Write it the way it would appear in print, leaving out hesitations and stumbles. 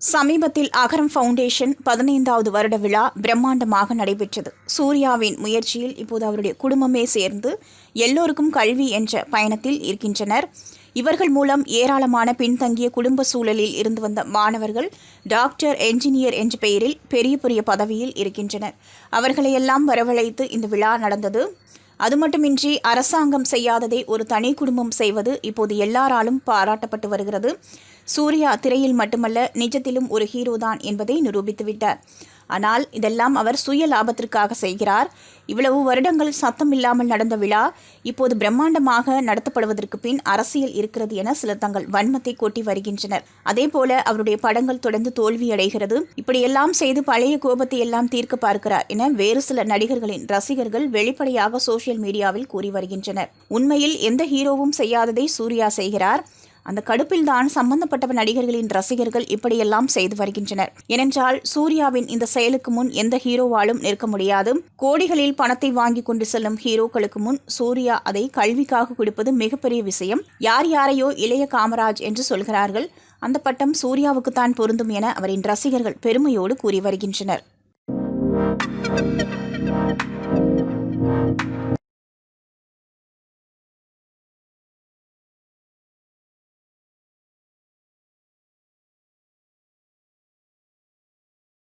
சமீபத்தில் அகரம் ஃபவுண்டேஷன் 15வது வருட விழா பிரம்மாண்டமாக நடைபெற்றது. சூர்யாவின் முயற்சியில் இப்போது அவருடைய குடும்பமே சேர்ந்து எல்லோருக்கும் கல்வி என்ற பயணத்தில் இருக்கின்றனர். இவர்கள் மூலம் ஏராளமான பின்தங்கிய குடும்ப சூழலில் இருந்து வந்த மாணவர்கள் டாக்டர், என்ஜினியர் என்ற பெயரில் பெரிய பெரிய பதவியில் இருக்கின்றனர். அவர்களையெல்லாம் வரவழைத்து இந்த விழா நடந்தது. அது மட்டுமின்றி அரசாங்கம் செய்யாததை ஒரு தனி குடும்பம் செய்வது இப்போது எல்லாராலும் பாராட்டப்பட்டு வருகிறது. சூர்யா திரையில் மட்டுமல்ல, நிஜத்திலும் ஒரு ஹீரோ தான் என்பதை நிரூபித்துவிட்டார். ஆனால் இதெல்லாம் அவர் சுய லாபத்திற்காக செய்கிறார். இவ்வளவு வருடங்கள் சத்தம் இல்லாமல் நடந்த விழா இப்போது பிரம்மாண்டமாக நடத்தப்படுவதற்கு பின் அரசியல் இருக்கிறது என சிலர் தங்கள் வன்மத்தை கொட்டி வருகின்றனர். அதேபோல அவருடைய படங்கள் தொடர்ந்து தோல்வியடைகிறது. இப்படியெல்லாம் செய்து பழைய கோபத்தை எல்லாம் தீர்க்க பார்க்கிறார் என வேறு சில நடிகர்களின் ரசிகர்கள் வெளிப்படையாக சோசியல் மீடியாவில் கூறி வருகின்றனர். உண்மையில் எந்த ஹீரோவும் செய்யாததை சூர்யா செய்கிறார். அந்த கடுப்பில்தான் சம்பந்தப்பட்ட நடிகர்களின் ரசிகர்கள் இப்படியெல்லாம் செய்து வருகின்றனர். ஏனென்றால் சூர்யாவின் இந்த செயலுக்கு முன் எந்த ஹீரோவாலும் நிற்க முடியாது. கோடிகளில் பணத்தை வாங்கி கொண்டு செல்லும் ஹீரோக்களுக்கு முன் சூர்யா அதை கல்விக்காக கொடுப்பது மிகப்பெரிய விஷயம். யாரையோ இளைய காமராஜ் என்று சொல்கிறார்கள். அந்த பட்டம் சூர்யாவுக்குத்தான் பொருந்தும் என அவரின் ரசிகர்கள் பெருமையோடு கூறி வருகின்றனர்.